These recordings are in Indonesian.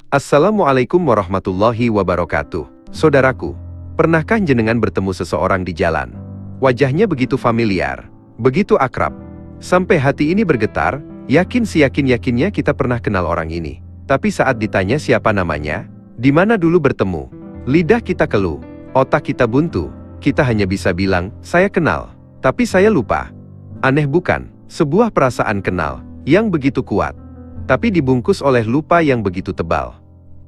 Assalamualaikum warahmatullahi wabarakatuh. Saudaraku, pernahkah jenengan bertemu seseorang di jalan? Wajahnya begitu familiar, begitu akrab, sampai hati ini bergetar, yakin-yakinnya kita pernah kenal orang ini. Tapi saat ditanya siapa namanya, di mana dulu bertemu, lidah kita keluh, otak kita buntu, kita hanya bisa bilang, saya kenal, tapi saya lupa. Aneh bukan? Sebuah perasaan kenal, yang begitu kuat, tapi dibungkus oleh lupa yang begitu tebal.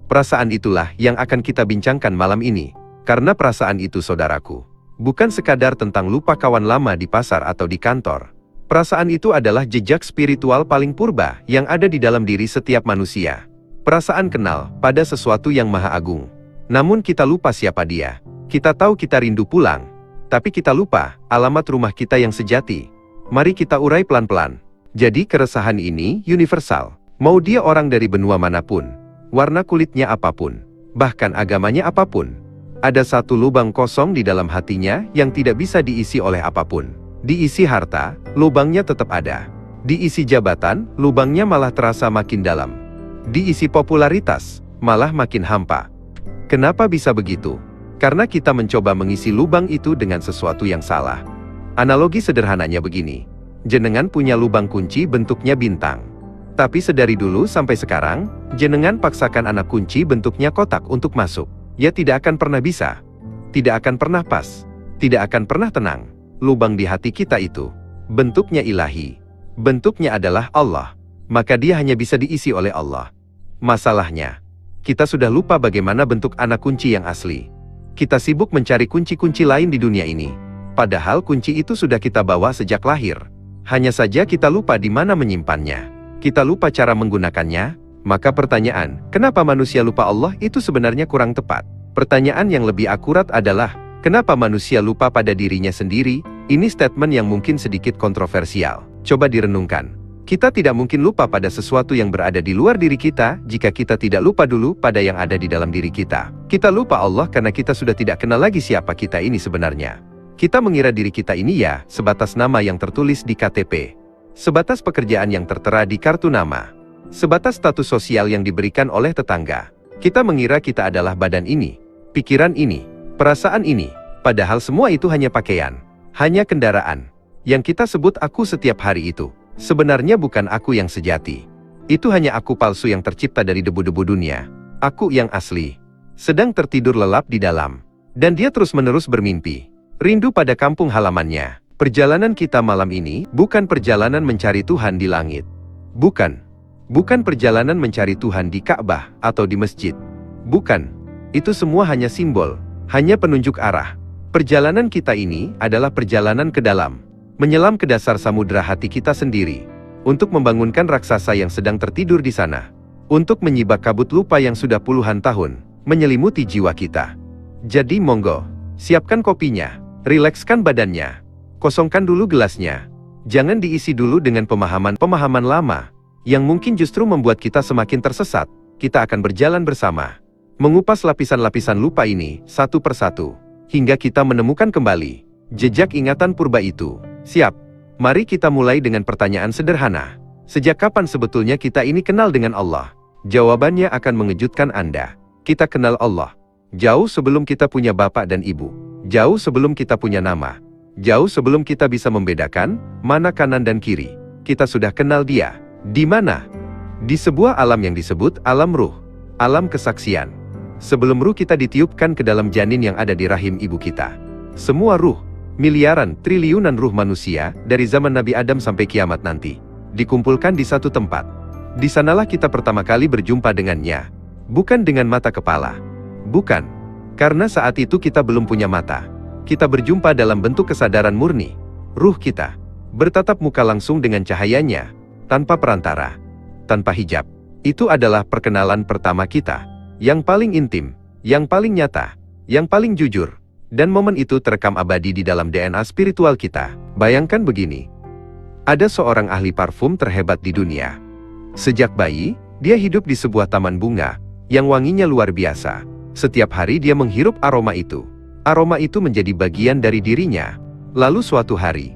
Perasaan itulah yang akan kita bincangkan malam ini. Karena perasaan itu, saudaraku, bukan sekadar tentang lupa kawan lama di pasar atau di kantor. Perasaan itu adalah jejak spiritual paling purba yang ada di dalam diri setiap manusia. Perasaan kenal pada sesuatu yang maha agung. Namun kita lupa siapa dia. Kita tahu kita rindu pulang, tapi kita lupa alamat rumah kita yang sejati. Mari kita urai pelan-pelan. Jadi keresahan ini universal. Mau dia orang dari benua manapun, warna kulitnya apapun, bahkan agamanya apapun. Ada satu lubang kosong di dalam hatinya yang tidak bisa diisi oleh apapun. Diisi harta, lubangnya tetap ada. Diisi jabatan, lubangnya malah terasa makin dalam. Diisi popularitas, malah makin hampa. Kenapa bisa begitu? Karena kita mencoba mengisi lubang itu dengan sesuatu yang salah. Analogi sederhananya begini. Jenengan punya lubang kunci bentuknya bintang. Tapi sedari dulu sampai sekarang, jenengan paksakan anak kunci bentuknya kotak untuk masuk. Ya tidak akan pernah bisa. Tidak akan pernah pas. Tidak akan pernah tenang. Lubang di hati kita itu, bentuknya ilahi. Bentuknya adalah Allah. Maka dia hanya bisa diisi oleh Allah. Masalahnya, kita sudah lupa bagaimana bentuk anak kunci yang asli. Kita sibuk mencari kunci-kunci lain di dunia ini. Padahal kunci itu sudah kita bawa sejak lahir. Hanya saja kita lupa di mana menyimpannya. Kita lupa cara menggunakannya. Maka pertanyaan, kenapa manusia lupa Allah itu sebenarnya kurang tepat. Pertanyaan yang lebih akurat adalah, kenapa manusia lupa pada dirinya sendiri? Ini statement yang mungkin sedikit kontroversial. Coba direnungkan. Kita tidak mungkin lupa pada sesuatu yang berada di luar diri kita, jika kita tidak lupa dulu pada yang ada di dalam diri kita. Kita lupa Allah karena kita sudah tidak kenal lagi siapa kita ini sebenarnya. Kita mengira diri kita ini ya, sebatas nama yang tertulis di KTP. Sebatas pekerjaan yang tertera di kartu nama. Sebatas status sosial yang diberikan oleh tetangga. Kita mengira kita adalah badan ini, pikiran ini, perasaan ini. Padahal semua itu hanya pakaian. Hanya kendaraan. Yang kita sebut aku setiap hari itu. Sebenarnya bukan aku yang sejati. Itu hanya aku palsu yang tercipta dari debu-debu dunia. Aku yang asli sedang tertidur lelap di dalam. Dan dia terus-menerus bermimpi. Rindu pada kampung halamannya. Perjalanan kita malam ini bukan perjalanan mencari Tuhan di langit. Bukan. Bukan perjalanan mencari Tuhan di Ka'bah atau di masjid. Bukan. Itu semua hanya simbol, hanya penunjuk arah. Perjalanan kita ini adalah perjalanan ke dalam. Menyelam ke dasar samudera hati kita sendiri. Untuk membangunkan raksasa yang sedang tertidur di sana. Untuk menyibak kabut lupa yang sudah puluhan tahun menyelimuti jiwa kita. Jadi monggo, siapkan kopinya. Rilekskan badannya. Kosongkan dulu gelasnya. Jangan diisi dulu dengan pemahaman-pemahaman lama, yang mungkin justru membuat kita semakin tersesat. Kita akan berjalan bersama, mengupas lapisan-lapisan lupa ini, satu persatu, hingga kita menemukan kembali jejak ingatan purba itu. Siap? Mari kita mulai dengan pertanyaan sederhana. Sejak kapan sebetulnya kita ini kenal dengan Allah? Jawabannya akan mengejutkan Anda. Kita kenal Allah jauh sebelum kita punya bapak dan ibu. Jauh sebelum kita punya nama. Jauh sebelum kita bisa membedakan mana kanan dan kiri. Kita sudah kenal dia. Di mana? Di sebuah alam yang disebut alam ruh. Alam kesaksian. Sebelum ruh kita ditiupkan ke dalam janin yang ada di rahim ibu kita. Semua ruh, miliaran, triliunan ruh manusia, dari zaman Nabi Adam sampai kiamat nanti, dikumpulkan di satu tempat. Di sanalah kita pertama kali berjumpa dengannya. Bukan dengan mata kepala. Bukan. Karena saat itu kita belum punya mata. Kita berjumpa dalam bentuk kesadaran murni. Ruh kita bertatap muka langsung dengan cahayanya, tanpa perantara, tanpa hijab. Itu adalah perkenalan pertama kita. Yang paling intim, yang paling nyata, yang paling jujur. Dan momen itu terekam abadi di dalam DNA spiritual kita. Bayangkan begini. Ada seorang ahli parfum terhebat di dunia. Sejak bayi, dia hidup di sebuah taman bunga, yang wanginya luar biasa. Setiap hari dia menghirup aroma itu. Aroma itu menjadi bagian dari dirinya. Lalu suatu hari,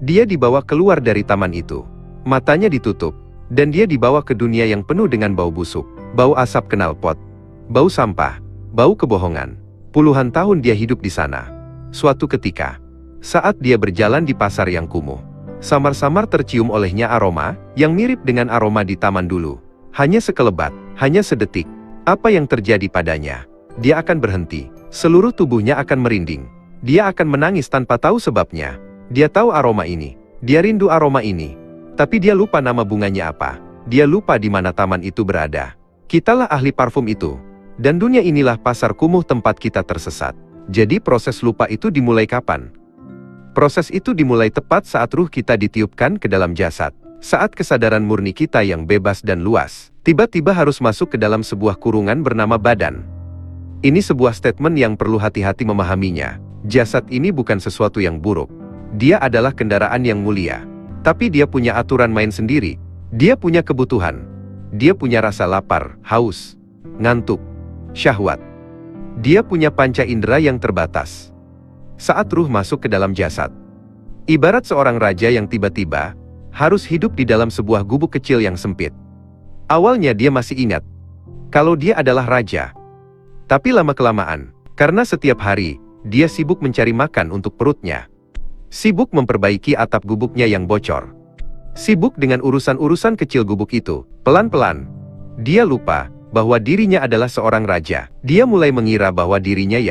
dia dibawa keluar dari taman itu. Matanya ditutup, dan dia dibawa ke dunia yang penuh dengan bau busuk. Bau asap knalpot, bau sampah, bau kebohongan. Puluhan tahun dia hidup di sana. Suatu ketika, saat dia berjalan di pasar yang kumuh, samar-samar tercium olehnya aroma yang mirip dengan aroma di taman dulu. Hanya sekelebat, hanya sedetik. Apa yang terjadi padanya? Dia akan berhenti. Seluruh tubuhnya akan merinding. Dia akan menangis tanpa tahu sebabnya. Dia tahu aroma ini. Dia rindu aroma ini. Tapi dia lupa nama bunganya apa. Dia lupa di mana taman itu berada. Kitalah ahli parfum itu. Dan dunia inilah pasar kumuh tempat kita tersesat. Jadi proses lupa itu dimulai kapan? Proses itu dimulai tepat saat ruh kita ditiupkan ke dalam jasad. Saat kesadaran murni kita yang bebas dan luas, tiba-tiba harus masuk ke dalam sebuah kurungan bernama badan. Ini sebuah statement yang perlu hati-hati memahaminya. Jasad ini bukan sesuatu yang buruk. Dia adalah kendaraan yang mulia. Tapi dia punya aturan main sendiri. Dia punya kebutuhan. Dia punya rasa lapar, haus, ngantuk, syahwat. Dia punya panca indera yang terbatas. Saat ruh masuk ke dalam jasad, ibarat seorang raja yang tiba-tiba harus hidup di dalam sebuah gubuk kecil yang sempit. Awalnya dia masih ingat kalau dia adalah raja. Tapi lama-kelamaan, karena setiap hari, dia sibuk mencari makan untuk perutnya. Sibuk memperbaiki atap gubuknya yang bocor. Sibuk dengan urusan-urusan kecil gubuk itu. Pelan-pelan, dia lupa bahwa dirinya adalah seorang raja. Dia mulai mengira bahwa dirinya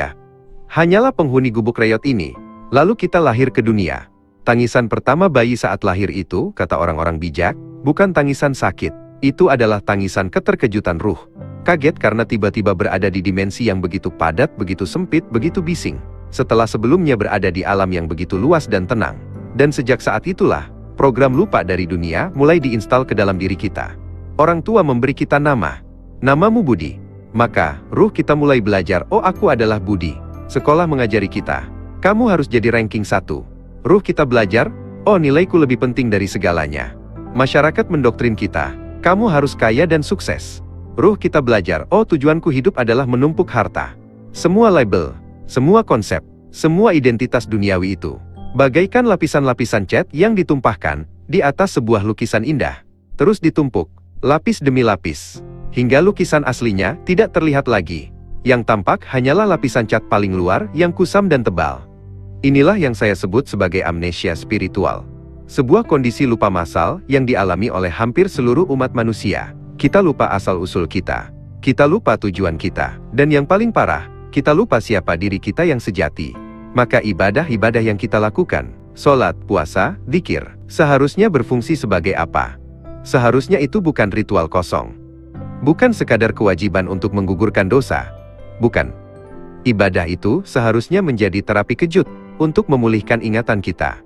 hanyalah penghuni gubuk reot ini. Lalu kita lahir ke dunia. Tangisan pertama bayi saat lahir itu, kata orang-orang bijak, bukan tangisan sakit. Itu adalah tangisan keterkejutan ruh. Kaget karena tiba-tiba berada di dimensi yang begitu padat, begitu sempit, begitu bising. Setelah sebelumnya berada di alam yang begitu luas dan tenang. Dan sejak saat itulah, program lupa dari dunia mulai diinstal ke dalam diri kita. Orang tua memberi kita nama. Namamu Budi. Maka, ruh kita mulai belajar, oh aku adalah Budi. Sekolah mengajari kita, kamu harus jadi ranking 1. Ruh kita belajar, oh nilaiku lebih penting dari segalanya. Masyarakat mendoktrin kita, kamu harus kaya dan sukses. Ruh kita belajar, oh tujuanku hidup adalah menumpuk harta. Semua label, semua konsep, semua identitas duniawi itu bagaikan lapisan-lapisan cat yang ditumpahkan di atas sebuah lukisan indah. Terus ditumpuk, lapis demi lapis, hingga lukisan aslinya tidak terlihat lagi. Yang tampak hanyalah lapisan cat paling luar yang kusam dan tebal. Inilah yang saya sebut sebagai amnesia spiritual. Sebuah kondisi lupa massal yang dialami oleh hampir seluruh umat manusia. Kita lupa asal-usul kita. Kita lupa tujuan kita. Dan yang paling parah, kita lupa siapa diri kita yang sejati. Maka ibadah-ibadah yang kita lakukan, sholat, puasa, dzikir, seharusnya berfungsi sebagai apa? Seharusnya itu bukan ritual kosong. Bukan sekadar kewajiban untuk menggugurkan dosa. Bukan. Ibadah itu seharusnya menjadi terapi kejut untuk memulihkan ingatan kita.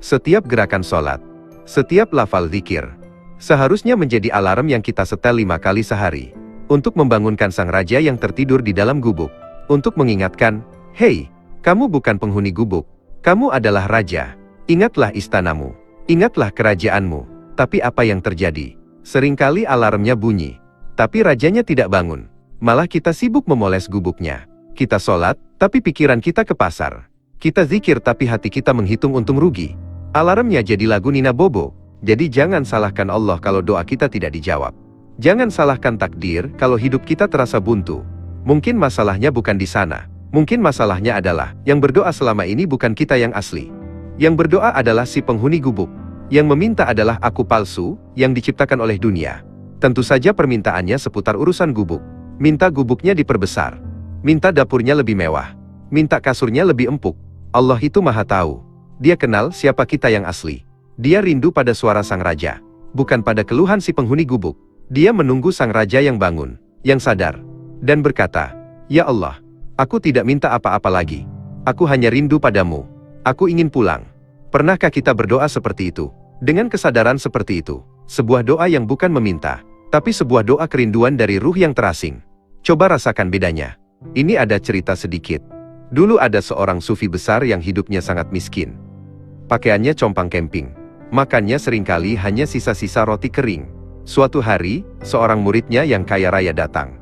Setiap gerakan sholat, setiap lafal dzikir, seharusnya menjadi alarm yang kita setel 5 kali sehari. Untuk membangunkan sang raja yang tertidur di dalam gubuk. Untuk mengingatkan, hei, kamu bukan penghuni gubuk. Kamu adalah raja. Ingatlah istanamu. Ingatlah kerajaanmu. Tapi apa yang terjadi? Seringkali alarmnya bunyi. Tapi rajanya tidak bangun. Malah kita sibuk memoles gubuknya. Kita sholat, tapi pikiran kita ke pasar. Kita zikir tapi hati kita menghitung untung rugi. Alarmnya jadi lagu Nina Bobo. Jadi jangan salahkan Allah kalau doa kita tidak dijawab. Jangan salahkan takdir kalau hidup kita terasa buntu. Mungkin masalahnya bukan di sana. Mungkin masalahnya adalah, yang berdoa selama ini bukan kita yang asli. Yang berdoa adalah si penghuni gubuk. Yang meminta adalah aku palsu, yang diciptakan oleh dunia. Tentu saja permintaannya seputar urusan gubuk. Minta gubuknya diperbesar. Minta dapurnya lebih mewah. Minta kasurnya lebih empuk. Allah itu maha tahu. Dia kenal siapa kita yang asli. Dia rindu pada suara sang raja, bukan pada keluhan si penghuni gubuk. Dia menunggu sang raja yang bangun, yang sadar, dan berkata, ya Allah, aku tidak minta apa-apa lagi. Aku hanya rindu padamu. Aku ingin pulang. Pernahkah kita berdoa seperti itu? Dengan kesadaran seperti itu, sebuah doa yang bukan meminta, tapi sebuah doa kerinduan dari ruh yang terasing. Coba rasakan bedanya. Ini ada cerita sedikit. Dulu ada seorang sufi besar yang hidupnya sangat miskin. Pakaiannya compang camping. Makannya seringkali hanya sisa-sisa roti kering. Suatu hari, seorang muridnya yang kaya raya datang.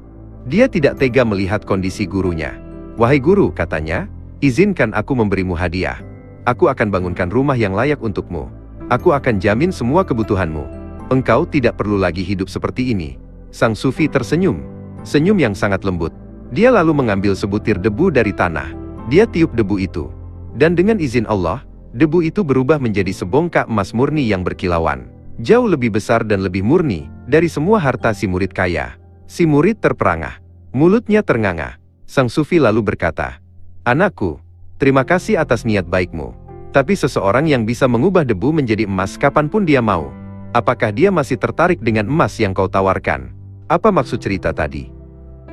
Dia tidak tega melihat kondisi gurunya. Wahai guru, katanya, izinkan aku memberimu hadiah. Aku akan bangunkan rumah yang layak untukmu. Aku akan jamin semua kebutuhanmu. Engkau tidak perlu lagi hidup seperti ini. Sang sufi tersenyum. Senyum yang sangat lembut. Dia lalu mengambil sebutir debu dari tanah. Dia tiup debu itu. Dan dengan izin Allah, debu itu berubah menjadi sebongkah emas murni yang berkilauan. Jauh lebih besar dan lebih murni dari semua harta si murid kaya. Si murid terperangah. Mulutnya ternganga. Sang sufi lalu berkata, "Anakku, terima kasih atas niat baikmu. Tapi seseorang yang bisa mengubah debu menjadi emas kapanpun dia mau. Apakah dia masih tertarik dengan emas yang kau tawarkan?" Apa maksud cerita tadi?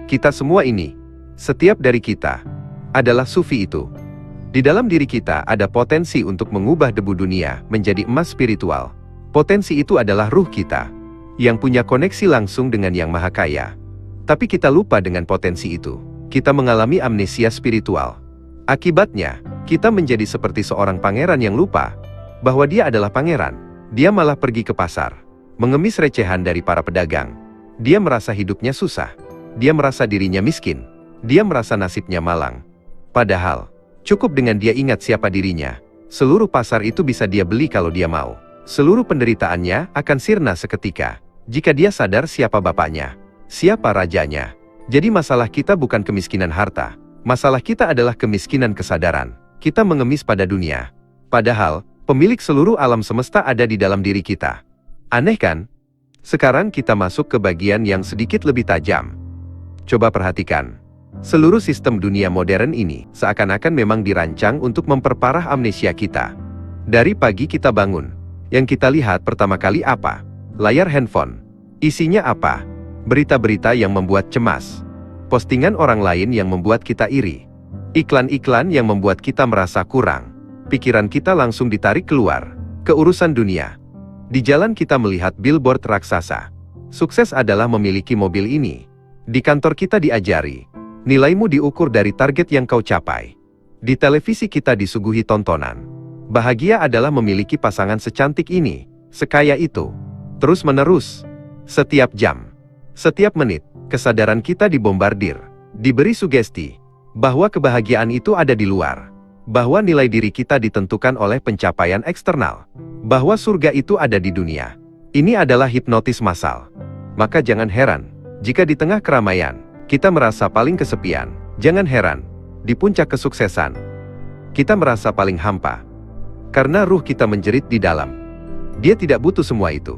Kita semua ini, setiap dari kita, adalah sufi itu. Di dalam diri kita ada potensi untuk mengubah debu dunia menjadi emas spiritual. Potensi itu adalah ruh kita, yang punya koneksi langsung dengan Yang Maha Kaya. Tapi kita lupa dengan potensi itu. Kita mengalami amnesia spiritual. Akibatnya, kita menjadi seperti seorang pangeran yang lupa bahwa dia adalah pangeran. Dia malah pergi ke pasar, mengemis recehan dari para pedagang. Dia merasa hidupnya susah. Dia merasa dirinya miskin. Dia merasa nasibnya malang. Padahal, cukup dengan dia ingat siapa dirinya. Seluruh pasar itu bisa dia beli kalau dia mau. Seluruh penderitaannya akan sirna seketika. Jika dia sadar siapa bapaknya, siapa rajanya. Jadi masalah kita bukan kemiskinan harta. Masalah kita adalah kemiskinan kesadaran. Kita mengemis pada dunia. Padahal, pemilik seluruh alam semesta ada di dalam diri kita. Aneh kan? Sekarang kita masuk ke bagian yang sedikit lebih tajam. Coba perhatikan. Seluruh sistem dunia modern ini seakan-akan memang dirancang untuk memperparah amnesia kita. Dari pagi kita bangun. Yang kita lihat pertama kali apa? Layar handphone. Isinya apa? Berita-berita yang membuat cemas. Postingan orang lain yang membuat kita iri. Iklan-iklan yang membuat kita merasa kurang. Pikiran kita langsung ditarik keluar ke urusan dunia. Di jalan kita melihat billboard raksasa. Sukses adalah memiliki mobil ini. Di kantor kita diajari, nilaimu diukur dari target yang kau capai. Di televisi kita disuguhi tontonan. Bahagia adalah memiliki pasangan secantik ini, sekaya itu. Terus menerus. Setiap jam, setiap menit, kesadaran kita dibombardir. Diberi sugesti bahwa kebahagiaan itu ada di luar. Bahwa nilai diri kita ditentukan oleh pencapaian eksternal. Bahwa surga itu ada di dunia. Ini adalah hipnotis massal. Maka jangan heran jika di tengah keramaian, kita merasa paling kesepian. Jangan heran, di puncak kesuksesan, kita merasa paling hampa. Karena ruh kita menjerit di dalam. Dia tidak butuh semua itu.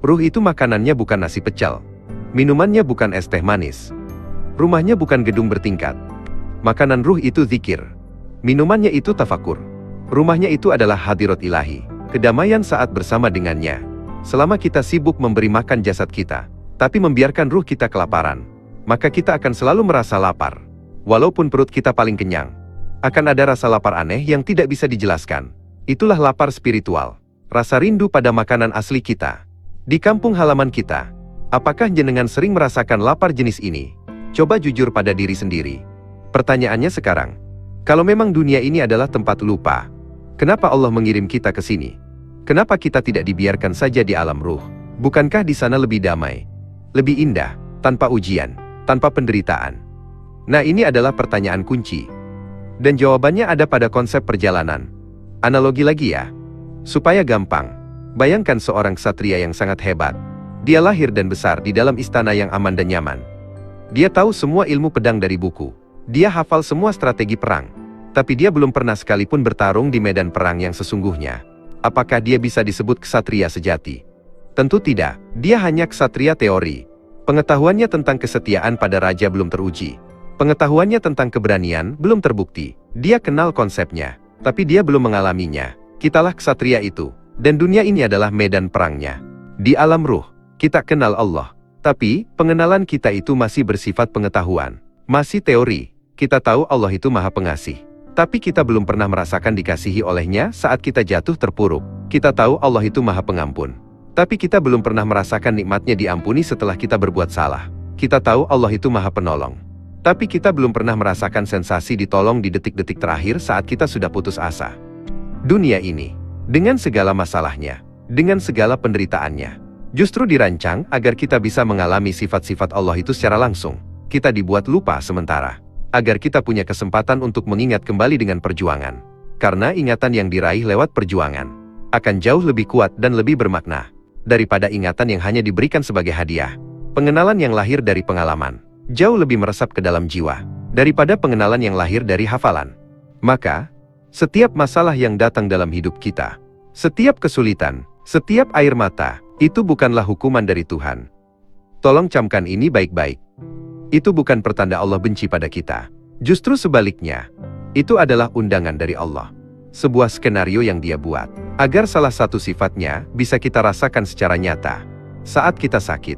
Ruh itu makanannya bukan nasi pecel. Minumannya bukan es teh manis. Rumahnya bukan gedung bertingkat. Makanan ruh itu zikir. Minumannya itu tafakur. Rumahnya itu adalah hadirat ilahi. Kedamaian saat bersama dengannya. Selama kita sibuk memberi makan jasad kita, tapi membiarkan ruh kita kelaparan, maka kita akan selalu merasa lapar. Walaupun perut kita paling kenyang, akan ada rasa lapar aneh yang tidak bisa dijelaskan. Itulah lapar spiritual. Rasa rindu pada makanan asli kita. Di kampung halaman kita, apakah jenengan sering merasakan lapar jenis ini? Coba jujur pada diri sendiri. Pertanyaannya sekarang, kalau memang dunia ini adalah tempat lupa, kenapa Allah mengirim kita ke sini? Kenapa kita tidak dibiarkan saja di alam ruh? Bukankah di sana lebih damai? Lebih indah, tanpa ujian, tanpa penderitaan? Nah, ini adalah pertanyaan kunci. Dan jawabannya ada pada konsep perjalanan. Analogi lagi ya. Supaya gampang. Bayangkan seorang ksatria yang sangat hebat. Dia lahir dan besar di dalam istana yang aman dan nyaman. Dia tahu semua ilmu pedang dari buku. Dia hafal semua strategi perang. Tapi dia belum pernah sekalipun bertarung di medan perang yang sesungguhnya. Apakah dia bisa disebut ksatria sejati? Tentu tidak. Dia hanya ksatria teori. Pengetahuannya tentang kesetiaan pada raja belum teruji. Pengetahuannya tentang keberanian belum terbukti. Dia kenal konsepnya, tapi dia belum mengalaminya. Kitalah ksatria itu, dan dunia ini adalah medan perangnya. Di alam ruh, kita kenal Allah. Tapi, pengenalan kita itu masih bersifat pengetahuan. Masih teori. Kita tahu Allah itu Maha Pengasih. Tapi kita belum pernah merasakan dikasihi olehnya saat kita jatuh terpuruk. Kita tahu Allah itu Maha Pengampun. Tapi kita belum pernah merasakan nikmatnya diampuni setelah kita berbuat salah. Kita tahu Allah itu Maha Penolong. Tapi kita belum pernah merasakan sensasi ditolong di detik-detik terakhir saat kita sudah putus asa. Dunia ini, dengan segala masalahnya, dengan segala penderitaannya, justru dirancang agar kita bisa mengalami sifat-sifat Allah itu secara langsung. Kita dibuat lupa sementara, agar kita punya kesempatan untuk mengingat kembali dengan perjuangan. Karena ingatan yang diraih lewat perjuangan akan jauh lebih kuat dan lebih bermakna daripada ingatan yang hanya diberikan sebagai hadiah. Pengenalan yang lahir dari pengalaman jauh lebih meresap ke dalam jiwa daripada pengenalan yang lahir dari hafalan. Maka, setiap masalah yang datang dalam hidup kita, setiap kesulitan, setiap air mata, itu bukanlah hukuman dari Tuhan. Tolong camkan ini baik-baik. Itu bukan pertanda Allah benci pada kita. Justru sebaliknya, itu adalah undangan dari Allah. Sebuah skenario yang Dia buat, agar salah satu sifatnya bisa kita rasakan secara nyata. Saat kita sakit,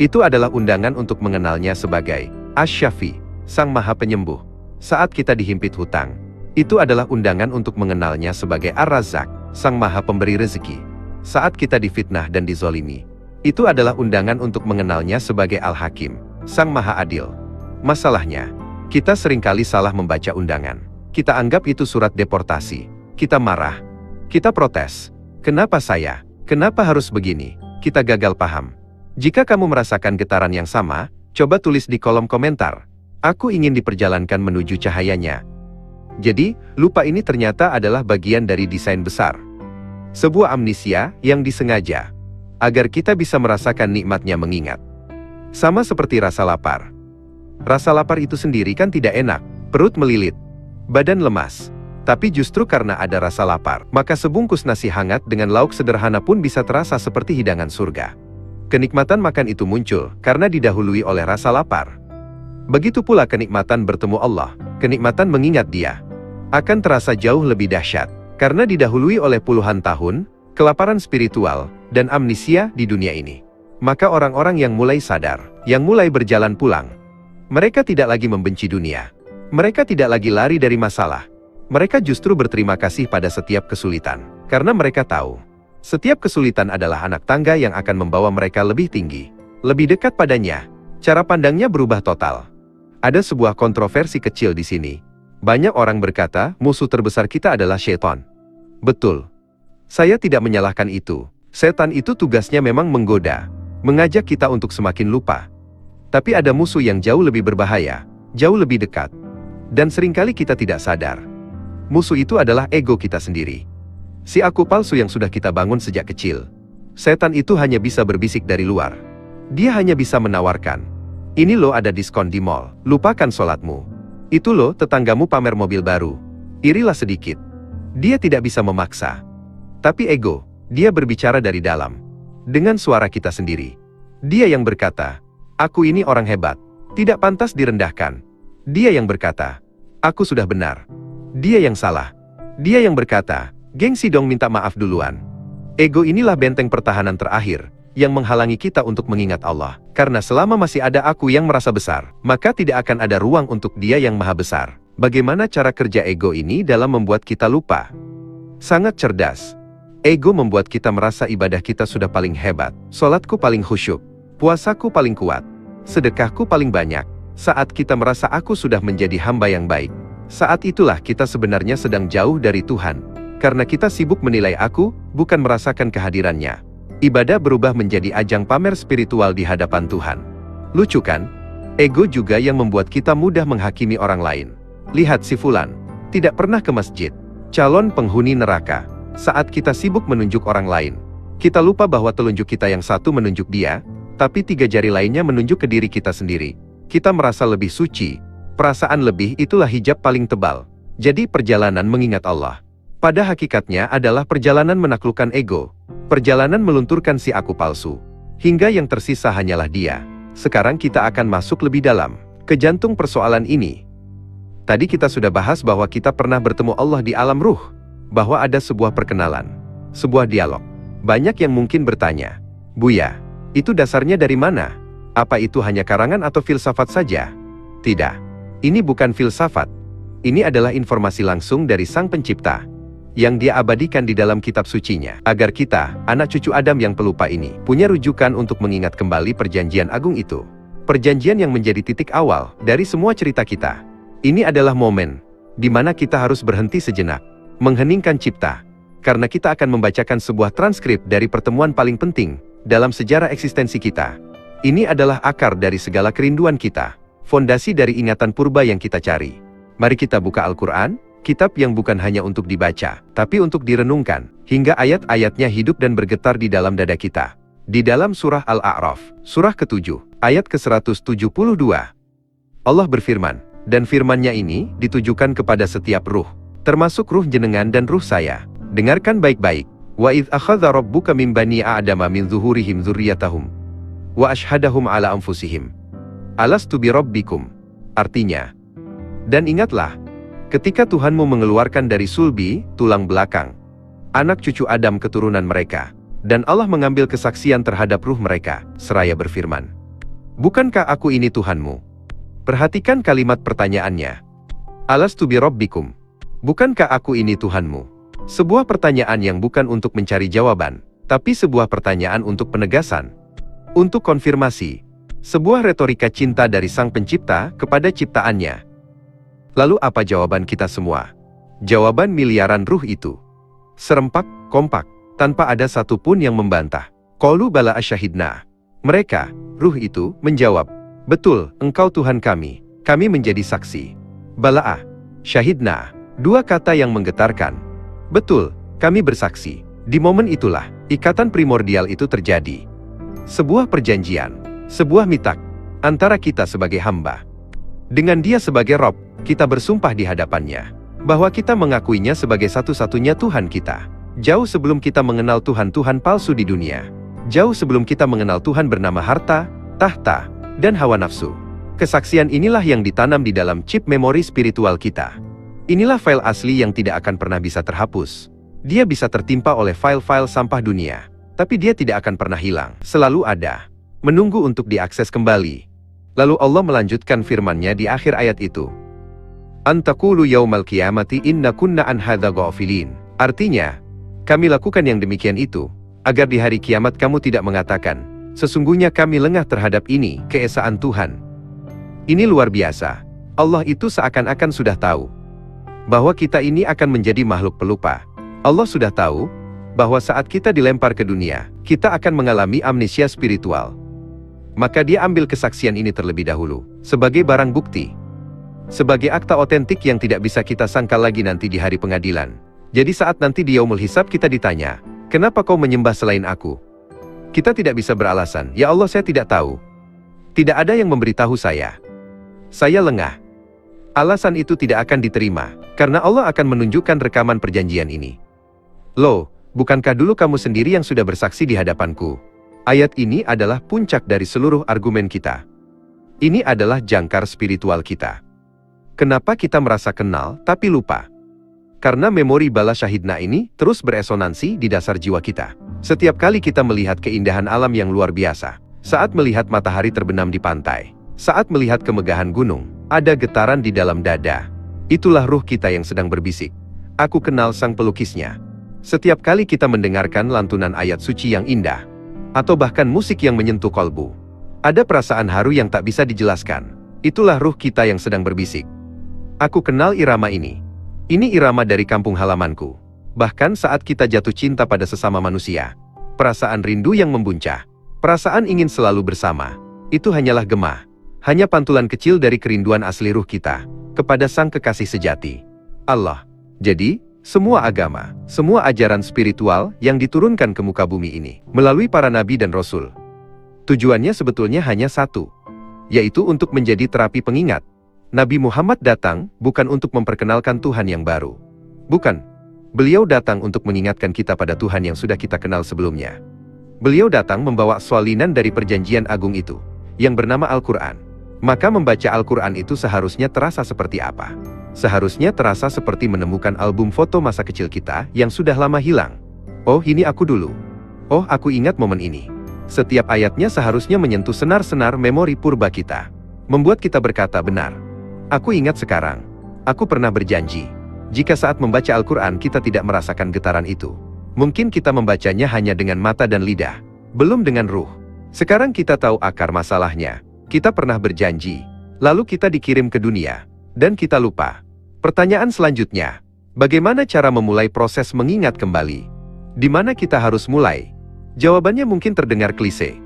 itu adalah undangan untuk mengenalnya sebagai Asy-Syafi, Sang Maha Penyembuh. Saat kita dihimpit hutang, itu adalah undangan untuk mengenalnya sebagai Ar-Razzaq, Sang Maha Pemberi Rezeki. Saat kita difitnah dan dizolimi, itu adalah undangan untuk mengenalnya sebagai Al-Hakim, Sang Maha Adil. Masalahnya, kita seringkali salah membaca undangan. Kita anggap itu surat deportasi. Kita marah. Kita protes. Kenapa saya? Kenapa harus begini? Kita gagal paham. Jika kamu merasakan getaran yang sama, coba tulis di kolom komentar. Aku ingin diperjalankan menuju cahayanya. Jadi, lupa ini ternyata adalah bagian dari desain besar. Sebuah amnesia yang disengaja, agar kita bisa merasakan nikmatnya mengingat. Sama seperti rasa lapar. Rasa lapar itu sendiri kan tidak enak, perut melilit, badan lemas. Tapi justru karena ada rasa lapar, maka sebungkus nasi hangat dengan lauk sederhana pun bisa terasa seperti hidangan surga. Kenikmatan makan itu muncul karena didahului oleh rasa lapar. Begitu pula kenikmatan bertemu Allah, kenikmatan mengingat Dia, akan terasa jauh lebih dahsyat, karena didahului oleh puluhan tahun, kelaparan spiritual, dan amnesia di dunia ini. Maka orang-orang yang mulai sadar, yang mulai berjalan pulang, mereka tidak lagi membenci dunia. Mereka tidak lagi lari dari masalah. Mereka justru berterima kasih pada setiap kesulitan, karena mereka tahu, setiap kesulitan adalah anak tangga yang akan membawa mereka lebih tinggi, lebih dekat padanya. Cara pandangnya berubah total. Ada sebuah kontroversi kecil di sini. Banyak orang berkata, musuh terbesar kita adalah syaitan. Betul. Saya tidak menyalahkan itu. Setan itu tugasnya memang menggoda, mengajak kita untuk semakin lupa. Tapi ada musuh yang jauh lebih berbahaya, jauh lebih dekat. Dan seringkali kita tidak sadar. Musuh itu adalah ego kita sendiri. Si aku palsu yang sudah kita bangun sejak kecil. Setan itu hanya bisa berbisik dari luar. Dia hanya bisa menawarkan, ini loh ada diskon di mall, lupakan sholatmu. Itu loh tetanggamu pamer mobil baru, irilah sedikit. Dia tidak bisa memaksa. Tapi ego, dia berbicara dari dalam. Dengan suara kita sendiri. Dia yang berkata, aku ini orang hebat, tidak pantas direndahkan. Dia yang berkata, aku sudah benar. Dia yang salah. Dia yang berkata, gengsi dong minta maaf duluan. Ego inilah benteng pertahanan terakhir, yang menghalangi kita untuk mengingat Allah. Karena selama masih ada aku yang merasa besar, maka tidak akan ada ruang untuk Dia yang maha besar. Bagaimana cara kerja ego ini dalam membuat kita lupa? Sangat cerdas. Ego membuat kita merasa ibadah kita sudah paling hebat, sholatku paling khusyuk, puasaku paling kuat, sedekahku paling banyak. Saat kita merasa aku sudah menjadi hamba yang baik, saat itulah kita sebenarnya sedang jauh dari Tuhan. Karena kita sibuk menilai aku, bukan merasakan kehadirannya. Ibadah berubah menjadi ajang pamer spiritual di hadapan Tuhan. Lucu kan? Ego juga yang membuat kita mudah menghakimi orang lain. Lihat si Fulan, tidak pernah ke masjid, calon penghuni neraka. Saat kita sibuk menunjuk orang lain, kita lupa bahwa telunjuk kita yang satu menunjuk dia, tapi 3 jari lainnya menunjuk ke diri kita sendiri. Kita merasa lebih suci. Perasaan lebih itulah hijab paling tebal. Jadi perjalanan mengingat Allah, pada hakikatnya adalah perjalanan menaklukkan ego. Perjalanan melunturkan si aku palsu. Hingga yang tersisa hanyalah Dia. Sekarang kita akan masuk lebih dalam ke jantung persoalan ini. Tadi kita sudah bahas bahwa kita pernah bertemu Allah di alam ruh. Bahwa ada sebuah perkenalan, sebuah dialog. Banyak yang mungkin bertanya, Buya, itu dasarnya dari mana? Apa itu hanya karangan atau filsafat saja? Tidak. Ini bukan filsafat. Ini adalah informasi langsung dari Sang Pencipta, yang Dia abadikan di dalam kitab sucinya, agar kita, anak cucu Adam yang pelupa ini, punya rujukan untuk mengingat kembali perjanjian agung itu. Perjanjian yang menjadi titik awal dari semua cerita kita. Ini adalah momen di mana kita harus berhenti sejenak, mengheningkan cipta, karena kita akan membacakan sebuah transkrip dari pertemuan paling penting dalam sejarah eksistensi kita. Ini adalah akar dari segala kerinduan kita, fondasi dari ingatan purba yang kita cari. Mari kita buka Al-Quran, kitab yang bukan hanya untuk dibaca, tapi untuk direnungkan, hingga ayat-ayatnya hidup dan bergetar di dalam dada kita. Di dalam surah Al-A'raf, surah ke-7, ayat ke-172, Allah berfirman, dan firman-Nya ini ditujukan kepada setiap ruh, termasuk ruh jenengan dan ruh saya. Dengarkan baik-baik. Wa idh akhadha rabbuka min bani Adama min zuhurihim dzurriyyatahum wa ashhadahum ala anfusihim alastu bi rabbikum. Artinya, dan ingatlah ketika Tuhanmu mengeluarkan dari sulbi, tulang belakang, anak cucu Adam keturunan mereka, dan Allah mengambil kesaksian terhadap ruh mereka, seraya berfirman, bukankah aku ini Tuhanmu? Perhatikan kalimat pertanyaannya. Alastu bi rabbikum. Bukankah aku ini Tuhanmu? Sebuah pertanyaan yang bukan untuk mencari jawaban, tapi sebuah pertanyaan untuk penegasan, untuk konfirmasi, sebuah retorika cinta dari Sang Pencipta kepada ciptaannya. Lalu apa jawaban kita semua? Jawaban miliaran ruh itu serempak, kompak, tanpa ada satupun yang membantah. Qalu bala asyahidna. Mereka, ruh itu, menjawab, betul, engkau Tuhan kami menjadi saksi. Bala'ah, syahidna, dua kata yang menggetarkan. Betul, kami bersaksi. Di momen itulah, ikatan primordial itu terjadi. Sebuah perjanjian, sebuah mitak, antara kita sebagai hamba. Dengan Dia sebagai Rob, kita bersumpah di hadapannya, bahwa kita mengakuinya sebagai satu-satunya Tuhan kita. Jauh sebelum kita mengenal Tuhan-Tuhan palsu di dunia. Jauh sebelum kita mengenal Tuhan bernama harta, tahta, dan hawa nafsu. Kesaksian inilah yang ditanam di dalam chip memori spiritual kita. Inilah file asli yang tidak akan pernah bisa terhapus. Dia bisa tertimpa oleh file-file sampah dunia, tapi dia tidak akan pernah hilang. Selalu ada, menunggu untuk diakses kembali. Lalu Allah melanjutkan firman-Nya di akhir ayat itu. Antaqulu yaumal qiyamati inna kunna an hadza ghafilin. Artinya, kami lakukan yang demikian itu, agar di hari kiamat kamu tidak mengatakan, sesungguhnya kami lengah terhadap ini, keesaan Tuhan. Ini luar biasa. Allah itu seakan-akan sudah tahu bahwa kita ini akan menjadi makhluk pelupa. Allah sudah tahu bahwa saat kita dilempar ke dunia, kita akan mengalami amnesia spiritual. Maka Dia ambil kesaksian ini terlebih dahulu, sebagai barang bukti, sebagai akta otentik yang tidak bisa kita sangkal lagi nanti di hari pengadilan. Jadi saat nanti di Yaumul Hisab kita ditanya, kenapa kau menyembah selain aku? Kita tidak bisa beralasan, ya Allah saya tidak tahu. Tidak ada yang memberitahu saya. Saya lengah. Alasan itu tidak akan diterima, karena Allah akan menunjukkan rekaman perjanjian ini. Loh, bukankah dulu kamu sendiri yang sudah bersaksi di hadapanku? Ayat ini adalah puncak dari seluruh argumen kita. Ini adalah jangkar spiritual kita. Kenapa kita merasa kenal, tapi lupa? Karena memori bala syahidna ini terus beresonansi di dasar jiwa kita. Setiap kali kita melihat keindahan alam yang luar biasa, saat melihat matahari terbenam di pantai, saat melihat kemegahan gunung, ada getaran di dalam dada. Itulah ruh kita yang sedang berbisik. Aku kenal sang pelukisnya. Setiap kali kita mendengarkan lantunan ayat suci yang indah, atau bahkan musik yang menyentuh kolbu, ada perasaan haru yang tak bisa dijelaskan. Itulah ruh kita yang sedang berbisik. Aku kenal irama ini. Ini irama dari kampung halamanku. Bahkan saat kita jatuh cinta pada sesama manusia, perasaan rindu yang membuncah, perasaan ingin selalu bersama, itu hanyalah gemah. Hanya pantulan kecil dari kerinduan asli ruh kita kepada sang kekasih sejati, Allah. Jadi, semua agama, semua ajaran spiritual yang diturunkan ke muka bumi ini melalui para nabi dan rasul, tujuannya sebetulnya hanya satu, yaitu untuk menjadi terapi pengingat. Nabi Muhammad datang bukan untuk memperkenalkan Tuhan yang baru. Bukan. Beliau datang untuk mengingatkan kita pada Tuhan yang sudah kita kenal sebelumnya. Beliau datang membawa swalinan dari perjanjian agung itu, yang bernama Al-Quran. Maka membaca Al-Quran itu seharusnya terasa seperti apa? Seharusnya terasa seperti menemukan album foto masa kecil kita yang sudah lama hilang. Oh, ini aku dulu. Oh, aku ingat momen ini. Setiap ayatnya seharusnya menyentuh senar-senar memori purba kita, membuat kita berkata benar. Aku ingat sekarang. Aku pernah berjanji, jika saat membaca Al-Quran kita tidak merasakan getaran itu, mungkin kita membacanya hanya dengan mata dan lidah, belum dengan ruh. Sekarang kita tahu akar masalahnya. Kita pernah berjanji, lalu kita dikirim ke dunia, dan kita lupa. Pertanyaan selanjutnya, bagaimana cara memulai proses mengingat kembali? Di mana kita harus mulai? Jawabannya mungkin terdengar klise,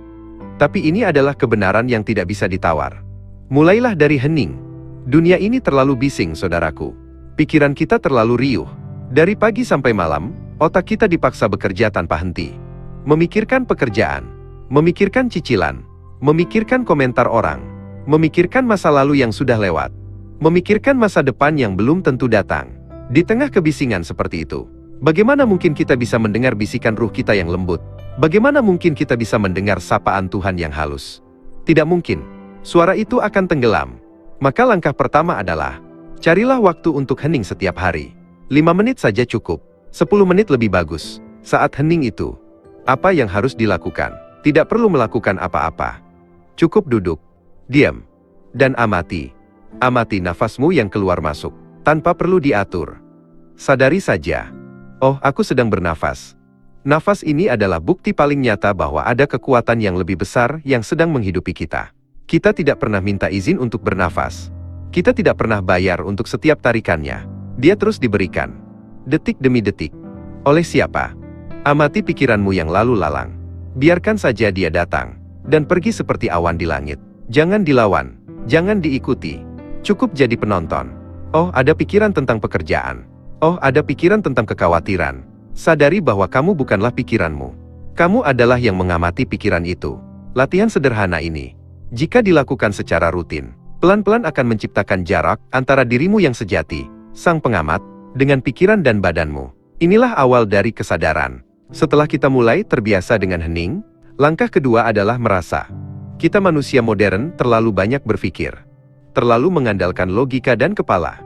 tapi ini adalah kebenaran yang tidak bisa ditawar. Mulailah dari hening. Dunia ini terlalu bising, saudaraku. Pikiran kita terlalu riuh. Dari pagi sampai malam, otak kita dipaksa bekerja tanpa henti. Memikirkan pekerjaan, memikirkan cicilan, memikirkan komentar orang, memikirkan masa lalu yang sudah lewat, memikirkan masa depan yang belum tentu datang. Di tengah kebisingan seperti itu, bagaimana mungkin kita bisa mendengar bisikan ruh kita yang lembut? Bagaimana mungkin kita bisa mendengar sapaan Tuhan yang halus? Tidak mungkin. Suara itu akan tenggelam. Maka langkah pertama adalah, carilah waktu untuk hening setiap hari. 5 menit saja cukup. 10 menit lebih bagus. Saat hening itu, apa yang harus dilakukan? Tidak perlu melakukan apa-apa. Cukup duduk, diam, dan amati. Amati nafasmu yang keluar masuk, tanpa perlu diatur. Sadari saja, oh, aku sedang bernafas. Nafas ini adalah bukti paling nyata bahwa ada kekuatan yang lebih besar yang sedang menghidupi kita. Kita tidak pernah minta izin untuk bernafas. Kita tidak pernah bayar untuk setiap tarikannya. Dia terus diberikan, detik demi detik. Oleh siapa? Amati pikiranmu yang lalu lalang. Biarkan saja dia datang dan pergi seperti awan di langit. Jangan dilawan, jangan diikuti. Cukup jadi penonton. Oh, ada pikiran tentang pekerjaan. Oh, ada pikiran tentang kekhawatiran. Sadari bahwa kamu bukanlah pikiranmu. Kamu adalah yang mengamati pikiran itu. Latihan sederhana ini, jika dilakukan secara rutin, pelan-pelan akan menciptakan jarak antara dirimu yang sejati, sang pengamat, dengan pikiran dan badanmu. Inilah awal dari kesadaran. Setelah kita mulai terbiasa dengan hening, langkah kedua adalah merasa. Kita manusia modern terlalu banyak berpikir, terlalu mengandalkan logika dan kepala.